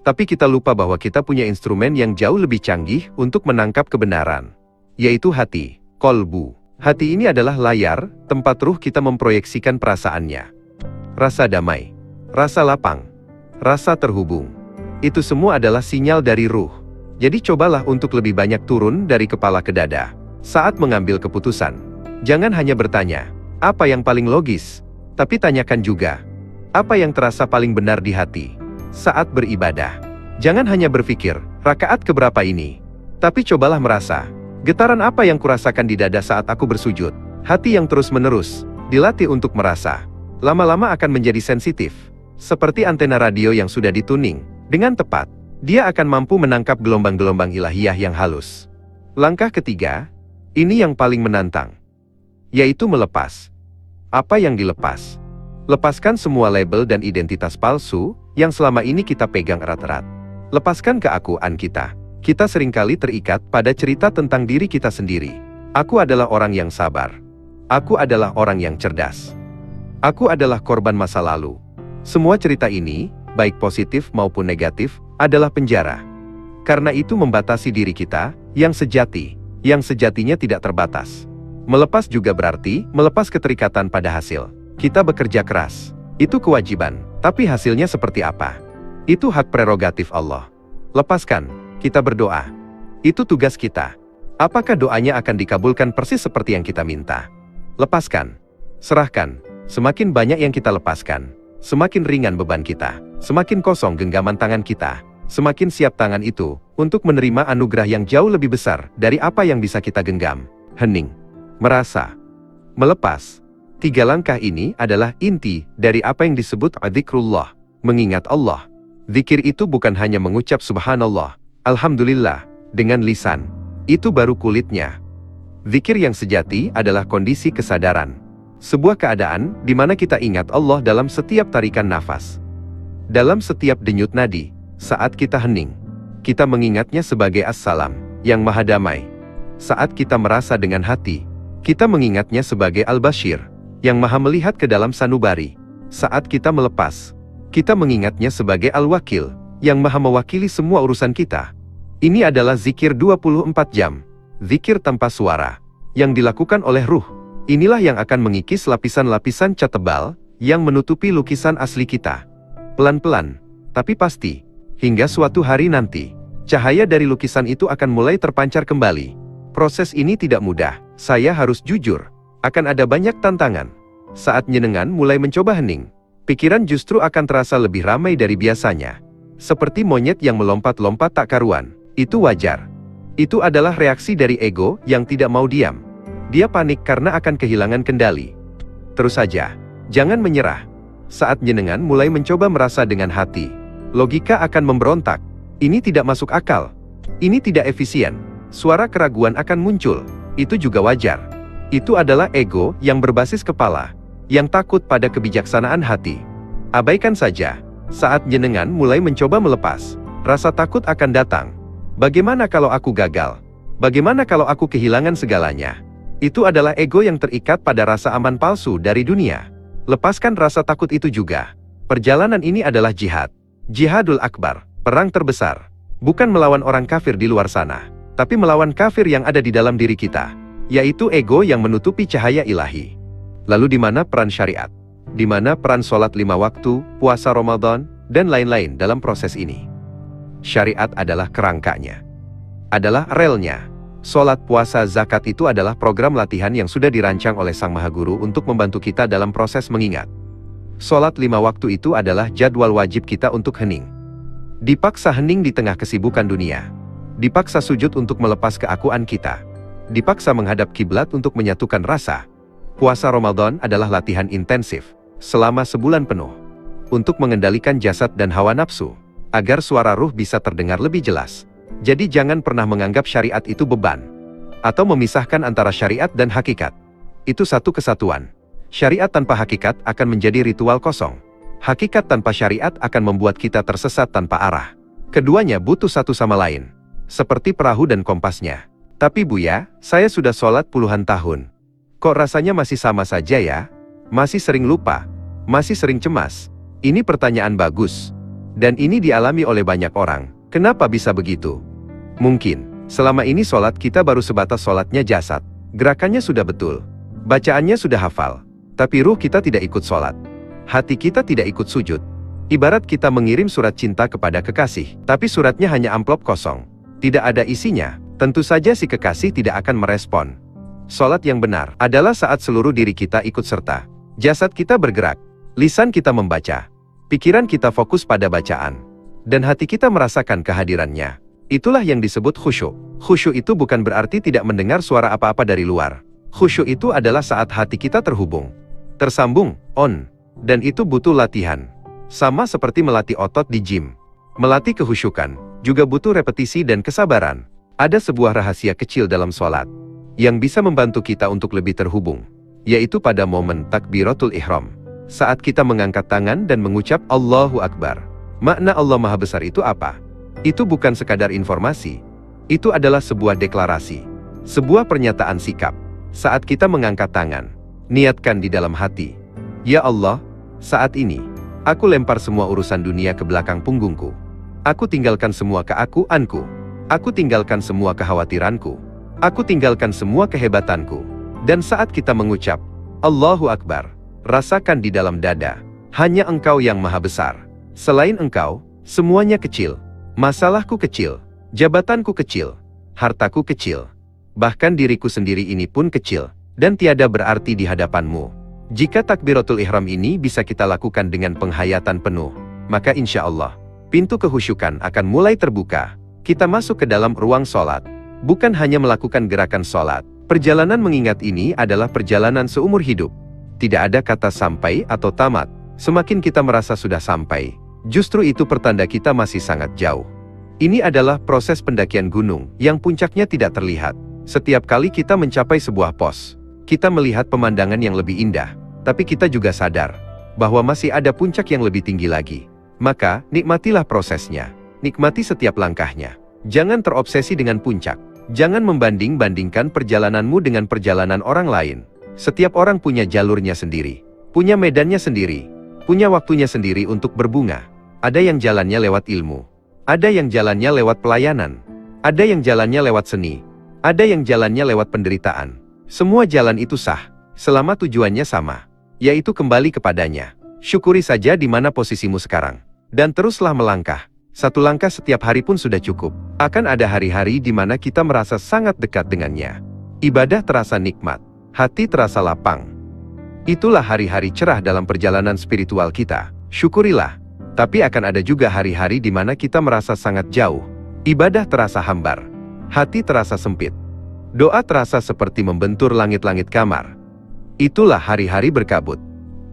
Tapi kita lupa bahwa kita punya instrumen yang jauh lebih canggih untuk menangkap kebenaran, yaitu hati, kolbu. Hati ini adalah layar, tempat ruh kita memproyeksikan perasaannya. Rasa damai, rasa lapang, rasa terhubung. Itu semua adalah sinyal dari ruh. Jadi cobalah untuk lebih banyak turun dari kepala ke dada. Saat mengambil keputusan, jangan hanya bertanya, apa yang paling logis? Tapi tanyakan juga, apa yang terasa paling benar di hati? Saat beribadah, jangan hanya berpikir, rakaat keberapa ini? Tapi cobalah merasa, getaran apa yang kurasakan di dada saat aku bersujud? Hati yang terus-menerus dilatih untuk merasa, lama-lama akan menjadi sensitif. Seperti antena radio yang sudah dituning dengan tepat, dia akan mampu menangkap gelombang-gelombang ilahiyah yang halus. Langkah ketiga, ini yang paling menantang, yaitu melepas. Apa yang dilepas? Lepaskan semua label dan identitas palsu yang selama ini kita pegang erat-erat. Lepaskan keakuan kita. Kita seringkali terikat pada cerita tentang diri kita sendiri. Aku adalah orang yang sabar. Aku adalah orang yang cerdas. Aku adalah korban masa lalu. Semua cerita ini, baik positif maupun negatif, adalah penjara. Karena itu membatasi diri kita, yang sejatinya tidak terbatas. Melepas juga berarti melepas keterikatan pada hasil. Kita bekerja keras. Itu kewajiban. Tapi hasilnya seperti apa? Itu hak prerogatif Allah. Lepaskan. Kita berdoa. Itu tugas kita. Apakah doanya akan dikabulkan persis seperti yang kita minta? Lepaskan. Serahkan. Semakin banyak yang kita lepaskan, semakin ringan beban kita. Semakin kosong genggaman tangan kita, semakin siap tangan itu untuk menerima anugerah yang jauh lebih besar dari apa yang bisa kita genggam. Hening. Merasa. Melepas. 3 langkah ini adalah inti dari apa yang disebut dzikrullah, mengingat Allah. Zikir itu bukan hanya mengucap subhanallah, alhamdulillah, dengan lisan. Itu baru kulitnya. Zikir yang sejati adalah kondisi kesadaran. Sebuah keadaan di mana kita ingat Allah dalam setiap tarikan nafas. Dalam setiap denyut nadi, saat kita hening. Kita mengingatnya sebagai As-Salam, yang maha damai. Saat kita merasa dengan hati, kita mengingatnya sebagai Al-Bashir, yang maha melihat ke dalam sanubari. Saat kita melepas, kita mengingatnya sebagai Al-Wakil, yang maha mewakili semua urusan kita. Ini adalah zikir 24 jam. Zikir tanpa suara, yang dilakukan oleh ruh. Inilah yang akan mengikis lapisan-lapisan cat tebal, yang menutupi lukisan asli kita. Pelan-pelan, tapi pasti, hingga suatu hari nanti, cahaya dari lukisan itu akan mulai terpancar kembali. Proses ini tidak mudah, saya harus jujur. Akan ada banyak tantangan. Saat nyenengan mulai mencoba hening, pikiran justru akan terasa lebih ramai dari biasanya. Seperti monyet yang melompat-lompat tak karuan. Itu wajar. Itu adalah reaksi dari ego yang tidak mau diam. Dia panik karena akan kehilangan kendali. Terus saja, jangan menyerah. Saat nyenengan mulai mencoba merasa dengan hati, logika akan memberontak. Ini tidak masuk akal. Ini tidak efisien. Suara keraguan akan muncul. Itu juga wajar. Itu adalah ego yang berbasis kepala, yang takut pada kebijaksanaan hati. Abaikan saja. Saat jenengan mulai mencoba melepas, rasa takut akan datang. Bagaimana kalau aku gagal? Bagaimana kalau aku kehilangan segalanya? Itu adalah ego yang terikat pada rasa aman palsu dari dunia. Lepaskan rasa takut itu juga. Perjalanan ini adalah jihad. Jihadul Akbar, perang terbesar. Bukan melawan orang kafir di luar sana, tapi melawan kafir yang ada di dalam diri kita, yaitu ego yang menutupi cahaya ilahi. Lalu di mana peran syariat? Di mana peran sholat 5 waktu, puasa Ramadan, dan lain-lain dalam proses ini? Syariat adalah kerangkanya, adalah relnya. Sholat, puasa, zakat itu adalah program latihan yang sudah dirancang oleh Sang Maha Guru untuk membantu kita dalam proses mengingat. Sholat 5 waktu itu adalah jadwal wajib kita untuk hening. Dipaksa hening di tengah kesibukan dunia. Dipaksa sujud untuk melepas keakuan kita. Dipaksa menghadap kiblat untuk menyatukan rasa. Puasa Ramadan adalah latihan intensif selama sebulan penuh untuk mengendalikan jasad dan hawa nafsu, agar suara ruh bisa terdengar lebih jelas. Jadi jangan pernah menganggap syariat itu beban, atau memisahkan antara syariat dan hakikat. Itu satu kesatuan. Syariat tanpa hakikat akan menjadi ritual kosong. Hakikat tanpa syariat akan membuat kita tersesat tanpa arah. Keduanya butuh satu sama lain, seperti perahu dan kompasnya. Tapi Buya, saya sudah sholat puluhan tahun. Kok rasanya masih sama saja ya? Masih sering lupa? Masih sering cemas? Ini pertanyaan bagus. Dan ini dialami oleh banyak orang. Kenapa bisa begitu? Mungkin, selama ini sholat kita baru sebatas sholatnya jasad. Gerakannya sudah betul. Bacaannya sudah hafal. Tapi ruh kita tidak ikut sholat. Hati kita tidak ikut sujud. Ibarat kita mengirim surat cinta kepada kekasih, tapi suratnya hanya amplop kosong. Tidak ada isinya. Tentu saja si kekasih tidak akan merespon. Sholat yang benar adalah saat seluruh diri kita ikut serta. Jasad kita bergerak, lisan kita membaca, pikiran kita fokus pada bacaan, dan hati kita merasakan kehadirannya. Itulah yang disebut khusyuk. Khusyuk itu bukan berarti tidak mendengar suara apa-apa dari luar. Khusyuk itu adalah saat hati kita terhubung, tersambung, on, dan itu butuh latihan. Sama seperti melatih otot di gym. Melatih kehusyukan juga butuh repetisi dan kesabaran. Ada sebuah rahasia kecil dalam sholat yang bisa membantu kita untuk lebih terhubung, yaitu pada momen takbiratul ihram. Saat kita mengangkat tangan dan mengucap Allahu Akbar. Makna Allah Maha Besar itu apa? Itu bukan sekadar informasi. Itu adalah sebuah deklarasi, sebuah pernyataan sikap. Saat kita mengangkat tangan, niatkan di dalam hati, Ya Allah, saat ini, aku lempar semua urusan dunia ke belakang punggungku. Aku tinggalkan semua keakuanku. Aku tinggalkan semua kekhawatiranku. Aku tinggalkan semua kehebatanku. Dan saat kita mengucap Allahu Akbar, rasakan di dalam dada, hanya Engkau yang Maha Besar. Selain Engkau, semuanya kecil. Masalahku kecil, jabatanku kecil, hartaku kecil. Bahkan diriku sendiri ini pun kecil, dan tiada berarti di hadapan-Mu. Jika takbiratul ihram ini bisa kita lakukan dengan penghayatan penuh, maka insya Allah, pintu kehusyukan akan mulai terbuka. Kita masuk ke dalam ruang sholat. Bukan hanya melakukan gerakan sholat. Perjalanan mengingat ini adalah perjalanan seumur hidup. Tidak ada kata sampai atau tamat. Semakin kita merasa sudah sampai, justru itu pertanda kita masih sangat jauh. Ini adalah proses pendakian gunung yang puncaknya tidak terlihat. Setiap kali kita mencapai sebuah pos, kita melihat pemandangan yang lebih indah. Tapi kita juga sadar bahwa masih ada puncak yang lebih tinggi lagi. Maka, nikmatilah prosesnya. Nikmati setiap langkahnya. Jangan terobsesi dengan puncak. Jangan membanding-bandingkan perjalananmu dengan perjalanan orang lain. Setiap orang punya jalurnya sendiri, punya medannya sendiri, punya waktunya sendiri untuk berbunga. Ada yang jalannya lewat ilmu, ada yang jalannya lewat pelayanan, ada yang jalannya lewat seni, ada yang jalannya lewat penderitaan. Semua jalan itu sah, selama tujuannya sama, yaitu kembali kepadanya. Syukuri saja di mana posisimu sekarang, dan teruslah melangkah. Satu langkah setiap hari pun sudah cukup. Akan ada hari-hari di mana kita merasa sangat dekat dengannya. Ibadah terasa nikmat, hati terasa lapang. Itulah hari-hari cerah dalam perjalanan spiritual kita. Syukurilah. Tapi akan ada juga hari-hari di mana kita merasa sangat jauh. Ibadah terasa hambar, hati terasa sempit. Doa terasa seperti membentur langit-langit kamar. Itulah hari-hari berkabut.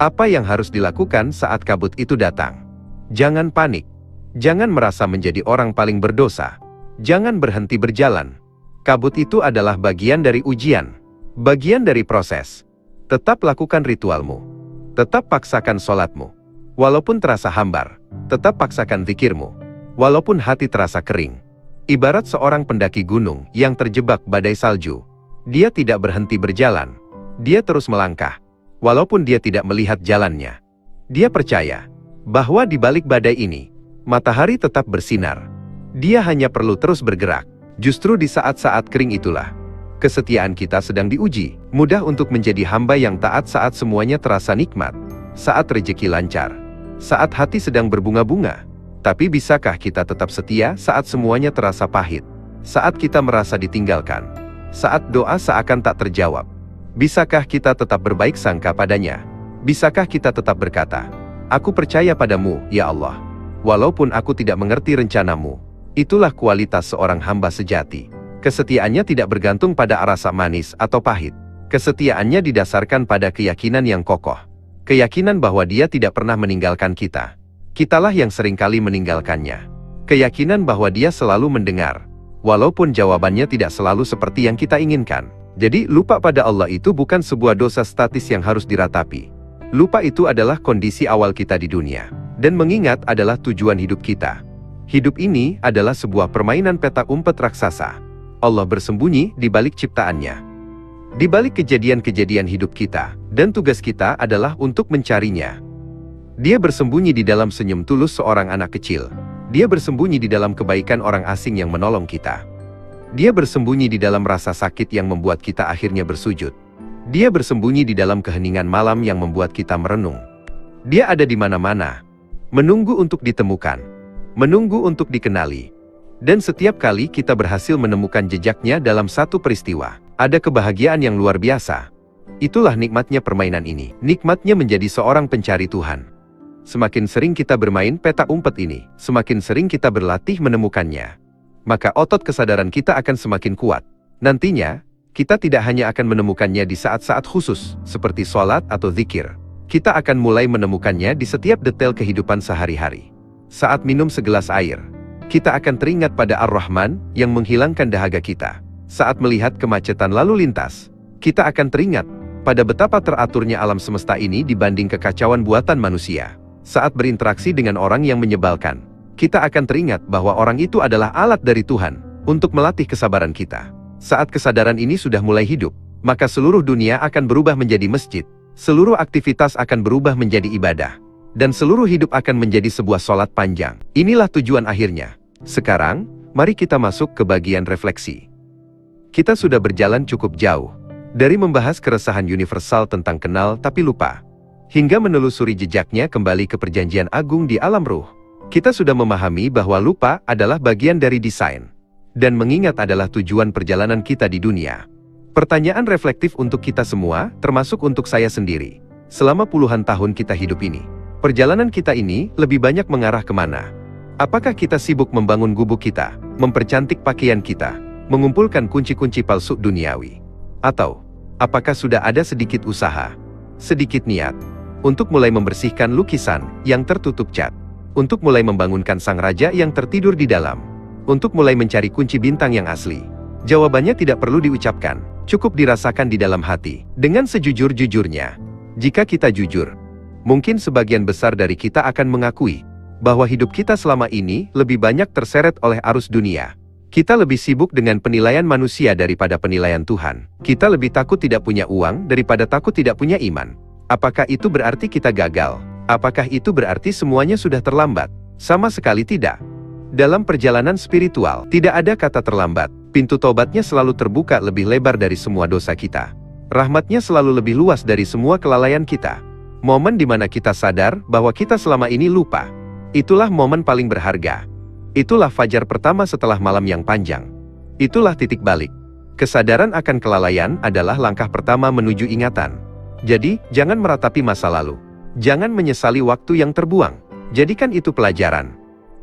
Apa yang harus dilakukan saat kabut itu datang? Jangan panik. Jangan merasa menjadi orang paling berdosa. Jangan berhenti berjalan. Kabut itu adalah bagian dari ujian. Bagian dari proses. Tetap lakukan ritualmu. Tetap paksakan sholatmu. Walaupun terasa hambar, tetap paksakan zikirmu. Walaupun hati terasa kering. Ibarat seorang pendaki gunung yang terjebak badai salju. Dia tidak berhenti berjalan. Dia terus melangkah. Walaupun dia tidak melihat jalannya. Dia percaya bahwa di balik badai ini, matahari tetap bersinar. Dia hanya perlu terus bergerak. Justru di saat-saat kering itulah kesetiaan kita sedang diuji. Mudah untuk menjadi hamba yang taat saat semuanya terasa nikmat. Saat rezeki lancar. Saat hati sedang berbunga-bunga. Tapi bisakah kita tetap setia saat semuanya terasa pahit? Saat kita merasa ditinggalkan? Saat doa seakan tak terjawab? Bisakah kita tetap berbaik sangka padanya? Bisakah kita tetap berkata, "Aku percaya padamu, ya Allah. Walaupun aku tidak mengerti rencanamu." Itulah kualitas seorang hamba sejati. Kesetiaannya tidak bergantung pada rasa manis atau pahit. Kesetiaannya didasarkan pada keyakinan yang kokoh. Keyakinan bahwa dia tidak pernah meninggalkan kita. Kitalah yang seringkali meninggalkannya. Keyakinan bahwa dia selalu mendengar, walaupun jawabannya tidak selalu seperti yang kita inginkan. Jadi, lupa pada Allah itu bukan sebuah dosa statis yang harus diratapi. Lupa itu adalah kondisi awal kita di dunia. Dan mengingat adalah tujuan hidup kita. Hidup ini adalah sebuah permainan petak umpet raksasa. Allah bersembunyi di balik ciptaannya. Di balik kejadian-kejadian hidup kita, dan tugas kita adalah untuk mencarinya. Dia bersembunyi di dalam senyum tulus seorang anak kecil. Dia bersembunyi di dalam kebaikan orang asing yang menolong kita. Dia bersembunyi di dalam rasa sakit yang membuat kita akhirnya bersujud. Dia bersembunyi di dalam keheningan malam yang membuat kita merenung. Dia ada di mana-mana, menunggu untuk ditemukan, menunggu untuk dikenali. Dan setiap kali kita berhasil menemukan jejaknya dalam satu peristiwa, ada kebahagiaan yang luar biasa. Itulah nikmatnya permainan ini. Nikmatnya menjadi seorang pencari Tuhan. Semakin sering kita bermain petak umpet ini, semakin sering kita berlatih menemukannya. Maka otot kesadaran kita akan semakin kuat. Nantinya, kita tidak hanya akan menemukannya di saat-saat khusus, seperti sholat atau zikir. Kita akan mulai menemukannya di setiap detail kehidupan sehari-hari. Saat minum segelas air, kita akan teringat pada Ar-Rahman yang menghilangkan dahaga kita. Saat melihat kemacetan lalu lintas, kita akan teringat pada betapa teraturnya alam semesta ini dibanding kekacauan buatan manusia. Saat berinteraksi dengan orang yang menyebalkan, kita akan teringat bahwa orang itu adalah alat dari Tuhan untuk melatih kesabaran kita. Saat kesadaran ini sudah mulai hidup, maka seluruh dunia akan berubah menjadi masjid. Seluruh aktivitas akan berubah menjadi ibadah. Dan seluruh hidup akan menjadi sebuah sholat panjang. Inilah tujuan akhirnya. Sekarang, mari kita masuk ke bagian refleksi. Kita sudah berjalan cukup jauh. Dari membahas keresahan universal tentang kenal tapi lupa, hingga menelusuri jejaknya kembali ke perjanjian agung di alam ruh. Kita sudah memahami bahwa lupa adalah bagian dari desain. Dan mengingat adalah tujuan perjalanan kita di dunia. Pertanyaan reflektif untuk kita semua, termasuk untuk saya sendiri. Selama puluhan tahun kita hidup ini, perjalanan kita ini lebih banyak mengarah kemana? Apakah kita sibuk membangun gubuk kita, mempercantik pakaian kita, mengumpulkan kunci-kunci palsu duniawi? Atau, apakah sudah ada sedikit usaha, sedikit niat, untuk mulai membersihkan lukisan yang tertutup cat, untuk mulai membangunkan sang raja yang tertidur di dalam, untuk mulai mencari kunci bintang yang asli? Jawabannya tidak perlu diucapkan, cukup dirasakan di dalam hati, dengan sejujur-jujurnya. Jika kita jujur, mungkin sebagian besar dari kita akan mengakui bahwa hidup kita selama ini lebih banyak terseret oleh arus dunia. Kita lebih sibuk dengan penilaian manusia daripada penilaian Tuhan. Kita lebih takut tidak punya uang daripada takut tidak punya iman. Apakah itu berarti kita gagal? Apakah itu berarti semuanya sudah terlambat? Sama sekali tidak. Dalam perjalanan spiritual, tidak ada kata terlambat. Pintu tobatnya selalu terbuka lebih lebar dari semua dosa kita. Rahmatnya selalu lebih luas dari semua kelalaian kita. Momen di mana kita sadar bahwa kita selama ini lupa. Itulah momen paling berharga. Itulah fajar pertama setelah malam yang panjang. Itulah titik balik. Kesadaran akan kelalaian adalah langkah pertama menuju ingatan. Jadi, jangan meratapi masa lalu. Jangan menyesali waktu yang terbuang. Jadikan itu pelajaran.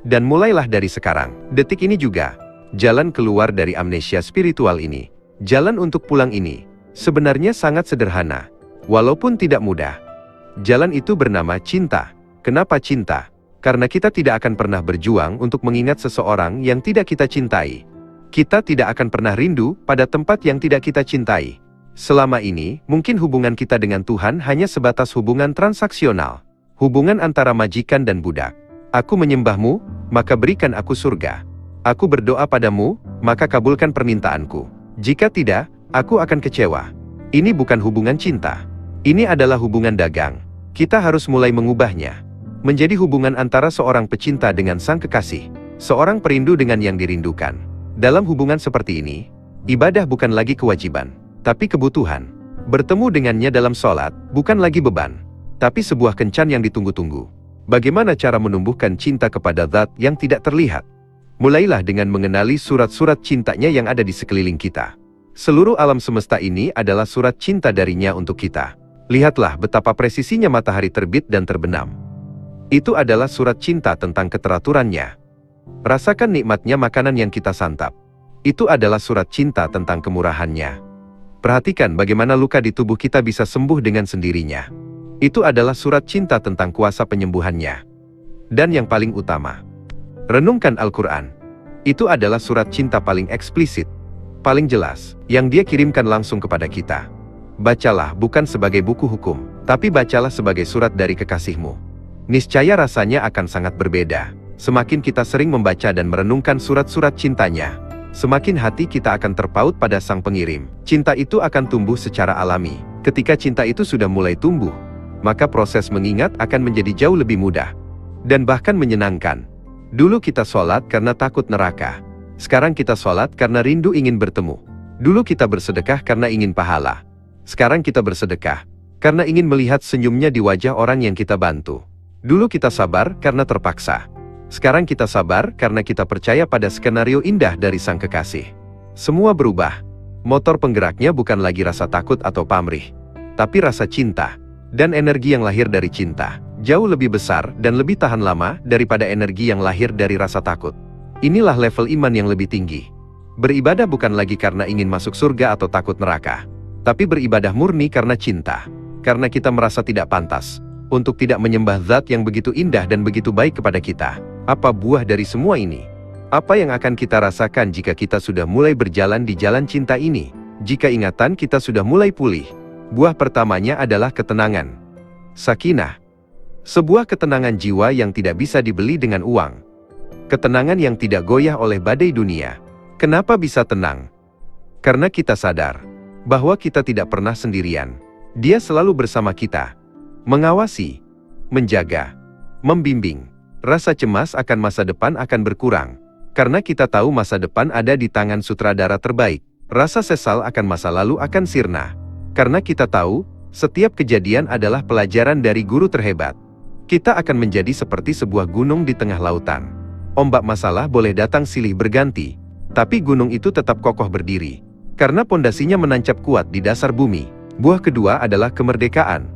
Dan mulailah dari sekarang, detik ini juga. Jalan keluar dari amnesia spiritual ini, jalan untuk pulang ini, sebenarnya sangat sederhana. Walaupun tidak mudah. Jalan itu bernama cinta. Kenapa cinta? Karena kita tidak akan pernah berjuang untuk mengingat seseorang yang tidak kita cintai. Kita tidak akan pernah rindu pada tempat yang tidak kita cintai. Selama ini, mungkin hubungan kita dengan Tuhan hanya sebatas hubungan transaksional. Hubungan antara majikan dan budak. Aku menyembahmu, maka berikan aku surga. Aku berdoa padamu, maka kabulkan permintaanku. Jika tidak, aku akan kecewa. Ini bukan hubungan cinta. Ini adalah hubungan dagang. Kita harus mulai mengubahnya. Menjadi hubungan antara seorang pecinta dengan sang kekasih. Seorang perindu dengan yang dirindukan. Dalam hubungan seperti ini, ibadah bukan lagi kewajiban, tapi kebutuhan. Bertemu dengannya dalam sholat, bukan lagi beban, tapi sebuah kencan yang ditunggu-tunggu. Bagaimana cara menumbuhkan cinta kepada zat yang tidak terlihat? Mulailah dengan mengenali surat-surat cintanya yang ada di sekeliling kita. Seluruh alam semesta ini adalah surat cinta darinya untuk kita. Lihatlah betapa presisinya matahari terbit dan terbenam. Itu adalah surat cinta tentang keteraturannya. Rasakan nikmatnya makanan yang kita santap. Itu adalah surat cinta tentang kemurahannya. Perhatikan bagaimana luka di tubuh kita bisa sembuh dengan sendirinya. Itu adalah surat cinta tentang kuasa penyembuhannya. Dan yang paling utama, renungkan Al-Quran. Itu adalah surat cinta paling eksplisit, paling jelas, yang Dia kirimkan langsung kepada kita. Bacalah bukan sebagai buku hukum, tapi bacalah sebagai surat dari kekasihmu. Niscaya rasanya akan sangat berbeda. Semakin kita sering membaca dan merenungkan surat-surat cintanya, semakin hati kita akan terpaut pada sang pengirim. Cinta itu akan tumbuh secara alami. Ketika cinta itu sudah mulai tumbuh, maka proses mengingat akan menjadi jauh lebih mudah dan bahkan menyenangkan. Dulu kita sholat karena takut neraka. Sekarang kita sholat karena rindu ingin bertemu. Dulu kita bersedekah karena ingin pahala. Sekarang kita bersedekah karena ingin melihat senyumnya di wajah orang yang kita bantu. Dulu kita sabar karena terpaksa. Sekarang kita sabar karena kita percaya pada skenario indah dari sang kekasih. Semua berubah. Motor penggeraknya bukan lagi rasa takut atau pamrih, tapi rasa cinta. Dan energi yang lahir dari cinta, jauh lebih besar dan lebih tahan lama daripada energi yang lahir dari rasa takut. Inilah level iman yang lebih tinggi. Beribadah bukan lagi karena ingin masuk surga atau takut neraka, tapi beribadah murni karena cinta. Karena kita merasa tidak pantas untuk tidak menyembah zat yang begitu indah dan begitu baik kepada kita. Apa buah dari semua ini? Apa yang akan kita rasakan jika kita sudah mulai berjalan di jalan cinta ini? Jika ingatan kita sudah mulai pulih, buah pertamanya adalah ketenangan. Sakinah. Sebuah ketenangan jiwa yang tidak bisa dibeli dengan uang. Ketenangan yang tidak goyah oleh badai dunia. Kenapa bisa tenang? Karena kita sadar bahwa kita tidak pernah sendirian. Dia selalu bersama kita, mengawasi, menjaga, membimbing. Rasa cemas akan masa depan akan berkurang, karena kita tahu masa depan ada di tangan sutradara terbaik. Rasa sesal akan masa lalu akan sirna, karena kita tahu, setiap kejadian adalah pelajaran dari guru terhebat. Kita akan menjadi seperti sebuah gunung di tengah lautan. Ombak masalah boleh datang silih berganti, tapi gunung itu tetap kokoh berdiri, karena pondasinya menancap kuat di dasar bumi. Buah kedua adalah kemerdekaan.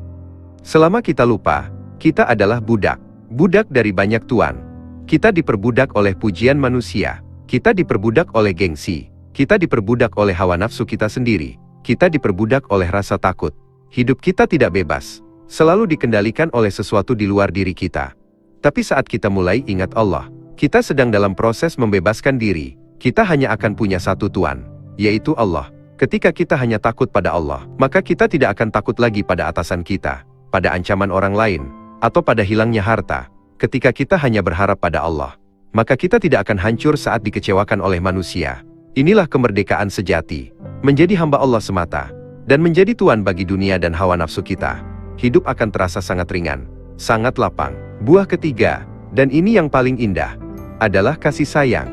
Selama kita lupa, kita adalah budak. Budak dari banyak tuan. Kita diperbudak oleh pujian manusia. Kita diperbudak oleh gengsi. Kita diperbudak oleh hawa nafsu kita sendiri. Kita diperbudak oleh rasa takut. Hidup kita tidak bebas, selalu dikendalikan oleh sesuatu di luar diri kita. Tapi saat kita mulai ingat Allah, kita sedang dalam proses membebaskan diri. Kita hanya akan punya satu Tuan, yaitu Allah. Ketika kita hanya takut pada Allah, maka kita tidak akan takut lagi pada atasan kita, pada ancaman orang lain, atau pada hilangnya harta. Ketika kita hanya berharap pada Allah, maka kita tidak akan hancur saat dikecewakan oleh manusia. Inilah kemerdekaan sejati, menjadi hamba Allah semata, dan menjadi tuan bagi dunia dan hawa nafsu kita. Hidup akan terasa sangat ringan, sangat lapang. Buah ketiga, dan ini yang paling indah, adalah kasih sayang.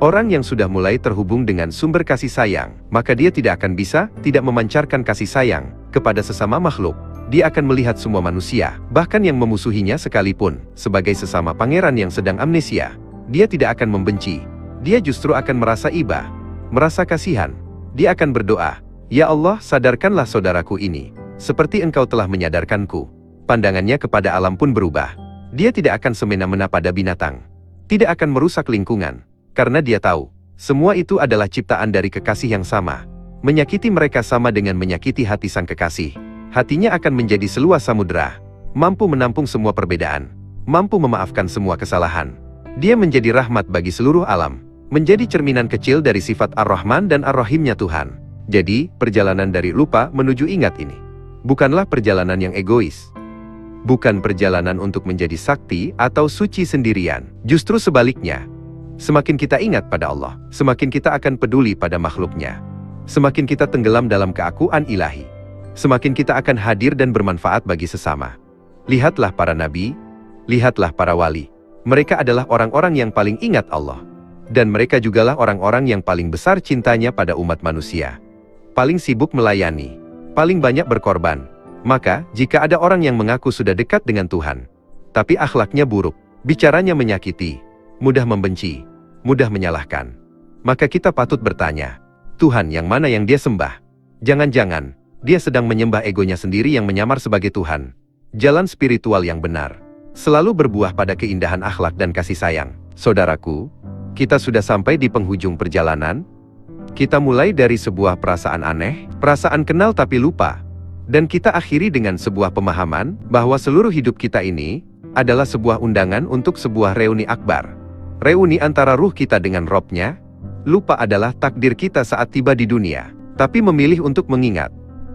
Orang yang sudah mulai terhubung dengan sumber kasih sayang, maka dia tidak akan bisa tidak memancarkan kasih sayang kepada sesama makhluk. Dia akan melihat semua manusia, bahkan yang memusuhinya sekalipun, sebagai sesama pangeran yang sedang amnesia. Dia tidak akan membenci. Dia justru akan merasa iba, merasa kasihan. Dia akan berdoa, "Ya Allah, sadarkanlah saudaraku ini, seperti Engkau telah menyadarkanku." Pandangannya kepada alam pun berubah. Dia tidak akan semena-mena pada binatang. Tidak akan merusak lingkungan, karena dia tahu, semua itu adalah ciptaan dari kekasih yang sama. Menyakiti mereka sama dengan menyakiti hati sang kekasih. Hatinya akan menjadi seluas samudera, mampu menampung semua perbedaan, mampu memaafkan semua kesalahan. Dia menjadi rahmat bagi seluruh alam, menjadi cerminan kecil dari sifat Ar-Rahman dan Ar-Rahimnya Tuhan. Jadi, perjalanan dari lupa menuju ingat ini bukanlah perjalanan yang egois. Bukan perjalanan untuk menjadi sakti atau suci sendirian. Justru sebaliknya, semakin kita ingat pada Allah, semakin kita akan peduli pada makhluknya. Semakin kita tenggelam dalam keakuan ilahi, semakin kita akan hadir dan bermanfaat bagi sesama. Lihatlah para nabi, lihatlah para wali. Mereka adalah orang-orang yang paling ingat Allah. Dan mereka jugalah orang-orang yang paling besar cintanya pada umat manusia. Paling sibuk melayani, paling banyak berkorban. Maka, jika ada orang yang mengaku sudah dekat dengan Tuhan, tapi akhlaknya buruk, bicaranya menyakiti, mudah membenci, mudah menyalahkan, maka kita patut bertanya, Tuhan yang mana yang dia sembah? Jangan-jangan, dia sedang menyembah egonya sendiri yang menyamar sebagai Tuhan. Jalan spiritual yang benar selalu berbuah pada keindahan akhlak dan kasih sayang. Saudaraku, kita sudah sampai di penghujung perjalanan. Kita mulai dari sebuah perasaan aneh, perasaan kenal tapi lupa. Dan kita akhiri dengan sebuah pemahaman bahwa seluruh hidup kita ini adalah sebuah undangan untuk sebuah reuni akbar. Reuni antara ruh kita dengan Robnya. Lupa adalah takdir kita saat tiba di dunia. Tapi memilih untuk mengingat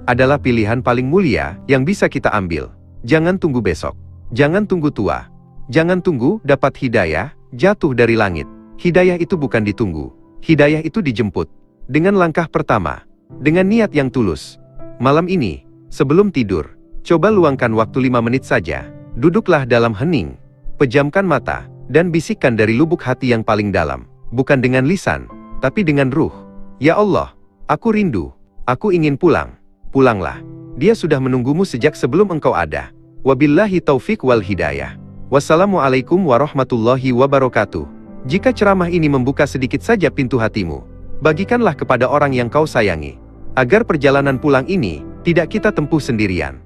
adalah pilihan paling mulia yang bisa kita ambil. Jangan tunggu besok. Jangan tunggu tua. Jangan tunggu dapat hidayah jatuh dari langit. Hidayah itu bukan ditunggu. Hidayah itu dijemput. Dengan langkah pertama. Dengan niat yang tulus. Malam ini, sebelum tidur, coba luangkan waktu 5 menit saja. Duduklah dalam hening. Pejamkan mata. Dan bisikkan dari lubuk hati yang paling dalam. Bukan dengan lisan, tapi dengan ruh. Ya Allah, aku rindu. Aku ingin pulang. Pulanglah. Dia sudah menunggumu sejak sebelum engkau ada. Wabillahi taufik wal hidayah. Wassalamualaikum warahmatullahi wabarakatuh. Jika ceramah ini membuka sedikit saja pintu hatimu, bagikanlah kepada orang yang kau sayangi, agar perjalanan pulang ini tidak kita tempuh sendirian.